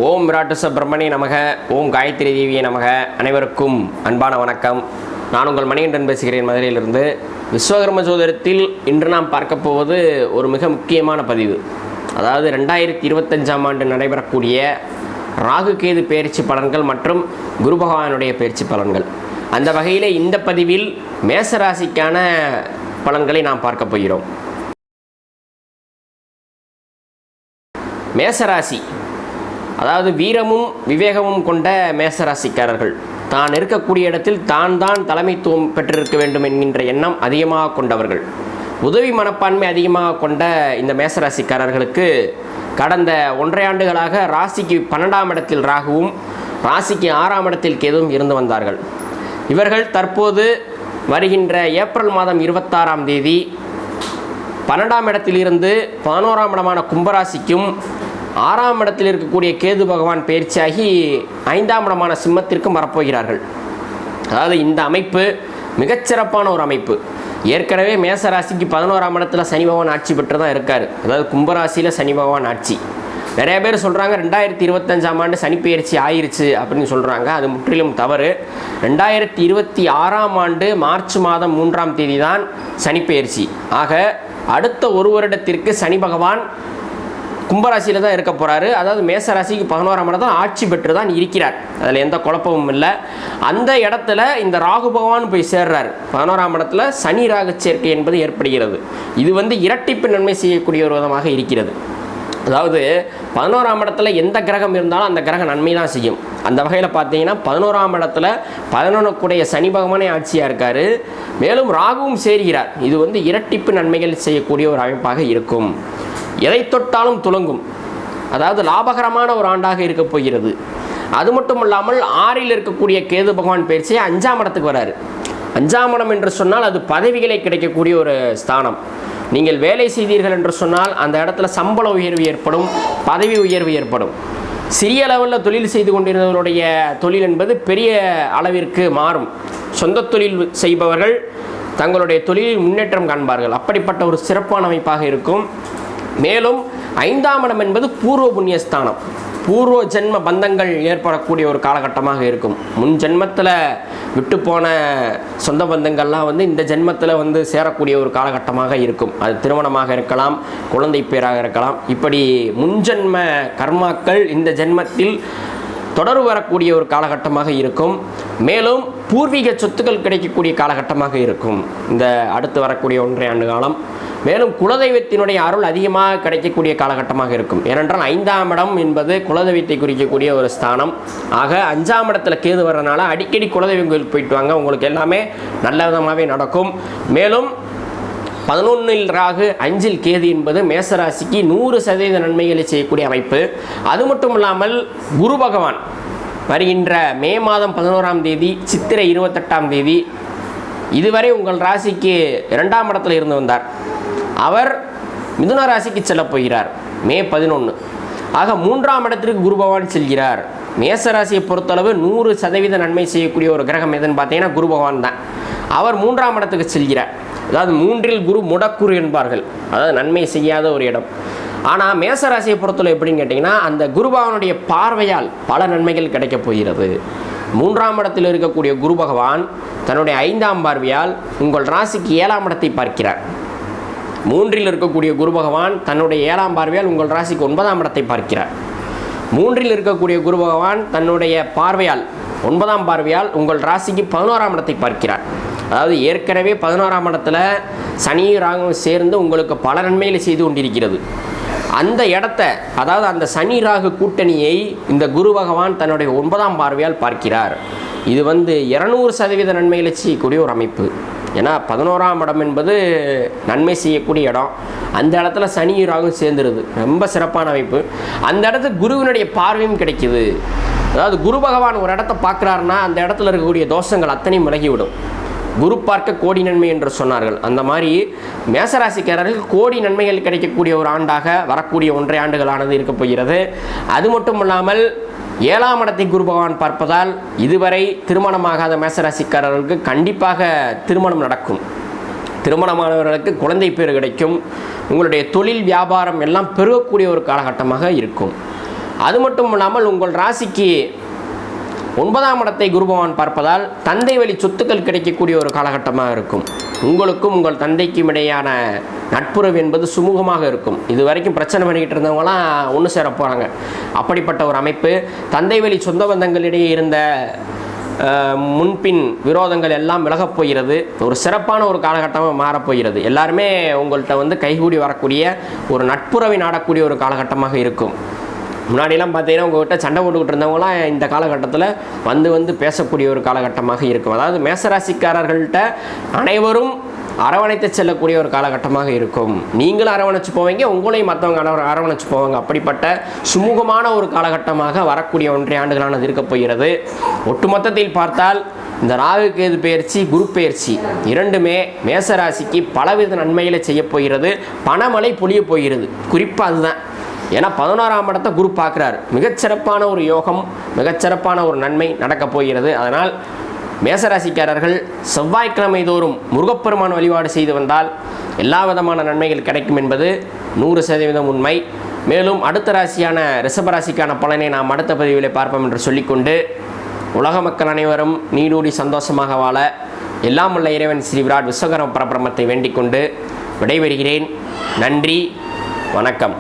ஓம் விராட்டு சுப்பிரமணிய நமக, ஓம் காயத்ரி தேவியை நமக. அனைவருக்கும் அன்பான வணக்கம். நான் உங்கள் மணிகண்டன் பேசுகிறேன், மதுரையிலிருந்து. விஸ்வகர்ம ஜோதிடத்தில் இன்று நாம் பார்க்க போவது ஒரு மிக முக்கியமான பதிவு. அதாவது 2025ஆம் ஆண்டு நடைபெறக்கூடிய ராகு கேது பெயர்ச்சி பலன்கள் மற்றும் குரு பகவானுடைய பெயர்ச்சி பலன்கள். அந்த வகையில் இந்த பதிவில் மேசராசிக்கான பலன்களை நாம் பார்க்க போகிறோம். மேசராசி அதாவது வீரமும் விவேகமும் கொண்ட மேசராசிக்காரர்கள் தான் இருக்கக்கூடிய இடத்தில் தான் தலைமைத்துவம் பெற்றிருக்க வேண்டும் என்கின்ற எண்ணம் அதிகமாக கொண்டவர்கள். உதவி மனப்பான்மை அதிகமாக கொண்ட இந்த மேசராசிக்காரர்களுக்கு கடந்த 1.5 ஆண்டுகளாக ராசிக்கு 12ஆம் இடத்தில் ராகுவும் ராசிக்கு 6ஆம் இடத்தில் கேதுவும் இருந்து வந்தார்கள். இவர்கள் தற்போது வருகின்ற ஏப்ரல் மாதம் 26ஆம் தேதி 12ஆம் இடத்திலிருந்து 11ஆம் இடமான கும்பராசிக்கும் 6ஆம் இடத்தில் இருக்கக்கூடிய கேது பகவான் பயிற்சியாகி 5ஆம் இடமான சிம்மத்திற்கும் வரப்போகிறார்கள். அதாவது இந்த அமைப்பு மிகச்சிறப்பான ஒரு அமைப்பு. ஏற்கனவே மேசராசிக்கு 11ஆம் இடத்துல சனி பகவான் ஆட்சி பெற்று தான் இருக்கார். அதாவது கும்பராசியில் சனி பகவான் ஆட்சி. நிறைய பேர் சொல்கிறாங்க 2025ஆம் ஆண்டு சனி பயிற்சி ஆயிடுச்சு அப்படின்னு சொல்கிறாங்க. அது முற்றிலும் தவறு. 2026ஆம் ஆண்டு மார்ச் மாதம் 3ஆம் தேதி தான் சனி பயிற்சி. ஆக அடுத்த ஒரு வருடத்திற்கு சனி பகவான் கும்பராசியில் தான் இருக்க போகிறாரு. அதாவது மேசராசிக்கு 11ஆம் இடம் தான் ஆட்சி பெற்று தான் இருக்கிறார். அதில் எந்த குழப்பமும் இல்லை. அந்த இடத்துல இந்த ராகு பகவான் போய் சேர்றார். 11ஆம் இடத்துல சனி ராகு சேர்க்கை என்பது ஏற்படுகிறது. இது இரட்டிப்பு நன்மை செய்யக்கூடிய ஒரு விதமாக இருக்கிறது. அதாவது 11ஆம் இடத்துல எந்த கிரகம் இருந்தாலும் அந்த கிரகம் நன்மை தான் செய்யும். அந்த வகையில் பார்த்தீங்கன்னா 11ஆம் இடத்துல 11க்குடைய சனி பகவானே ஆட்சியாக இருக்கார். மேலும் ராகுவும் சேர்கிறார். இது இரட்டிப்பு நன்மைகள் செய்யக்கூடிய ஒரு அமைப்பாக இருக்கும். எதை தொட்டாலும் துலங்கும். அதாவது லாபகரமான ஒரு ஆண்டாக இருக்க போகிறது. அது மட்டும் இல்லாமல் 6ல் இருக்கக்கூடிய கேது பகவான் பயிற்சி 5ஆம் இடத்துக்கு வராரு. 5ஆம் இடம் என்று சொன்னால் அது பதவிகளை கிடைக்கக்கூடிய ஒரு ஸ்தானம். நீங்கள் வேலை செய்தீர்கள் என்று சொன்னால் அந்த இடத்துல சம்பள உயர்வு ஏற்படும், பதவி உயர்வு ஏற்படும். சிறிய லெவலில் தொழில் செய்து கொண்டிருந்தவருடைய தொழில் என்பது பெரிய அளவிற்கு மாறும். சொந்த தொழில் செய்பவர்கள் தங்களுடைய தொழிலில் முன்னேற்றம் காண்பார்கள். அப்படிப்பட்ட ஒரு சிறப்பான அமைப்பாக இருக்கும். மேலும் 5ஆம் இடம் என்பது பூர்வ புண்ணியஸ்தானம். பூர்வ ஜென்ம பந்தங்கள் ஏற்படக்கூடிய ஒரு காலகட்டமாக இருக்கும். முன் ஜென்மத்தில் விட்டு போன சொந்த பந்தங்கள்லாம் இந்த ஜென்மத்தில் சேரக்கூடிய ஒரு காலகட்டமாக இருக்கும். அது திருமணமாக இருக்கலாம், குழந்தை பேராக இருக்கலாம். இப்படி முன்ஜென்ம கர்மாக்கள் இந்த ஜென்மத்தில் தொடர்பு வரக்கூடிய ஒரு காலகட்டமாக இருக்கும். மேலும் பூர்வீக சொத்துக்கள் கிடைக்கக்கூடிய காலகட்டமாக இருக்கும் இந்த அடுத்து வரக்கூடிய 1.5 ஆண்டு காலம். மேலும் குலதெய்வத்தினுடைய அருள் அதிகமாக கிடைக்கக்கூடிய காலகட்டமாக இருக்கும். ஏனென்றால் 5ஆம் இடம் என்பது குலதெய்வத்தை குறிக்கக்கூடிய ஒரு ஸ்தானம். ஆக 5ஆம் இடத்துல கேது வர்றதுனால அடிக்கடி குலதெய்வம் கோயிலுக்கு போயிட்டு வாங்க, உங்களுக்கு எல்லாமே நல்ல விதமாகவே நடக்கும். மேலும் 11ல் ராகு 5ல் கேது என்பது மேசராசிக்கு 100% நன்மைகளை செய்யக்கூடிய அமைப்பு. அது மட்டும் இல்லாமல் குரு பகவான் வருகின்ற மே மாதம் 11ஆம் தேதி சித்திரை 28ஆம் தேதி இதுவரை உங்கள் ராசிக்கு 2ஆம் இடத்துல இருந்து வந்தார். அவர் மிதுன ராசிக்கு செல்ல போகிறார் மே 11. ஆக 3ஆம் இடத்திற்கு குரு பகவான் செல்கிறார். மேசராசியை பொறுத்தளவு 100% நன்மை செய்யக்கூடிய ஒரு கிரகம் எதுன்னு பார்த்தீங்கன்னா குரு பகவான் தான். அவர் 3ஆம் இடத்துக்கு செல்கிறார். அதாவது 3ல் குரு முடக்குரு என்பார்கள். அதாவது நன்மை செய்யாத ஒரு இடம். ஆனால் மேசராசியை பொறுத்தளவு எப்படின்னு கேட்டிங்கன்னா அந்த குரு பகவானுடைய பார்வையால் பல நன்மைகள் கிடைக்கப் போகிறது. 3ஆம் இடத்தில் இருக்கக்கூடிய குரு பகவான் தன்னுடைய 5ஆம் பார்வையால் உங்கள் ராசிக்கு 7ஆம் இடத்தை பார்க்கிறார். 3ல் இருக்கக்கூடிய குரு பகவான் தன்னுடைய 7ஆம் பார்வையால் உங்கள் ராசிக்கு 9ஆம் இடத்தை பார்க்கிறார். 3ல் இருக்கக்கூடிய குரு பகவான் தன்னுடைய பார்வையால் 9ஆம் பார்வையால் உங்கள் ராசிக்கு 11ஆம் இடத்தை பார்க்கிறார். அதாவது ஏற்கனவே 11ஆம் இடத்துல சனி ராகு சேர்ந்து உங்களுக்கு பல நன்மைகளை செய்து கொண்டிருக்கிறது. அந்த இடத்த, அதாவது அந்த சனி ராகு கூட்டணியை இந்த குரு பகவான் தன்னுடைய 9ஆம் பார்வையால் பார்க்கிறார். இது 200% நன்மைகளை செய்யக்கூடிய ஒரு அமைப்பு. ஏன்னா 11ஆம் இடம் என்பது நன்மை செய்யக்கூடிய இடம். அந்த இடத்துல சனி ராகு சேர்ந்துருது. ரொம்ப சிறப்பான அமைப்பு. அந்த இடத்துக்கு குருவினுடைய பார்வையும் கிடைக்கிது. அதாவது குரு பகவான் ஒரு இடத்த பார்க்குறாருன்னா அந்த இடத்துல இருக்கக்கூடிய தோஷங்கள் அத்தனையும் விலகிவிடும். குரு பார்க்க கோடி நன்மை என்று சொன்னார்கள். அந்த மாதிரி மேசராசிக்காரர்களுக்கு கோடி நன்மைகள் கிடைக்கக்கூடிய ஒரு ஆண்டாக வரக்கூடிய 1.5 ஆண்டுகளானது இருக்க போகிறது. அது மட்டும் இல்லாமல் 7ஆம் இடத்தை குரு பகவான் பார்ப்பதால் இதுவரை திருமணமாகாத மேசராசிக்காரர்களுக்கு கண்டிப்பாக திருமணம் நடக்கும். திருமணமானவர்களுக்கு குழந்தை பேர் கிடைக்கும். உங்களுடைய தொழில் வியாபாரம் எல்லாம் பெருகக்கூடிய ஒரு காலகட்டமாக இருக்கும். அது மட்டும் இல்லாமல் உங்கள் ராசிக்கு 9ஆம் இடத்தை குரு பகவான் பார்ப்பதால் தந்தை வழி சொத்துக்கள் கிடைக்கக்கூடிய ஒரு காலகட்டமாக இருக்கும். உங்களுக்கும் உங்கள் தந்தைக்கும் இடையான நட்புறவு என்பது சுமூகமாக இருக்கும். இது வரைக்கும் பிரச்சனை பண்ணிக்கிட்டு இருந்தவங்களாம் ஒன்று சேர போகிறாங்க. அப்படிப்பட்ட ஒரு அமைப்பு. தந்தை வழி சொந்த பந்தங்களிடையே இருந்த முன்பின் விரோதங்கள் எல்லாம் விலகப் போகிறது. ஒரு சிறப்பான ஒரு காலகட்டமாக மாறப்போகிறது. எல்லாருமே உங்கள்கிட்ட கைகூடி வரக்கூடிய ஒரு நட்புறவை நாடக்கூடிய ஒரு காலகட்டமாக இருக்கும். முன்னாடிலாம் பார்த்தீங்கன்னா உங்கள்கிட்ட சண்டை போட்டுக்கிட்டு இருந்தவங்களாம் இந்த காலகட்டத்தில் வந்து பேசக்கூடிய ஒரு காலகட்டமாக இருக்கும். அதாவது மேசராசிக்காரர்கள்ட்ட அனைவரும் அரவணைத்து செல்லக்கூடிய ஒரு காலகட்டமாக இருக்கும். நீங்களும் அரவணைச்சு போவீங்க, உங்களையும் மற்றவங்க அரவணைச்சு போவாங்க. அப்படிப்பட்ட சுமூகமான ஒரு காலகட்டமாக வரக்கூடிய 1.5 ஆண்டுகளானது இருக்க போகிறது. ஒட்டுமொத்தத்தில் பார்த்தால் இந்த ராகு கேது பெயர்ச்சி, குரு பெயர்ச்சி இரண்டுமே மேசராசிக்கு பலவித நன்மைகளை செய்ய போகிறது. பணமழை பொழிய போகிறது. குறிப்பாக அதுதான். ஏன்னா 11ஆம் இடத்தை குரு பார்க்குறாரு. மிகச்சிறப்பான ஒரு யோகம், மிகச்சிறப்பான ஒரு நன்மை நடக்கப் போகிறது. அதனால் மேசராசிக்காரர்கள் செவ்வாய்க்கிழமை தோறும் முருகப்பெருமான் வழிபாடு செய்து வந்தால் எல்லா விதமான நன்மைகள் கிடைக்கும் என்பது 100% உண்மை. மேலும் அடுத்த ராசியான ரிஷபராசிக்கான பலனை நாம் அடுத்த பதிவிலே பார்ப்போம் என்று சொல்லிக்கொண்டு, உலக மக்கள் அனைவரும் நீடூடி சந்தோஷமாக வாழ எல்லாம் உள்ள இறைவன் ஸ்ரீ விராட் விஸ்வகர்ம பரபிரம்மத்தை வேண்டிக் கொண்டு விடைபெறுகிறேன். நன்றி, வணக்கம்.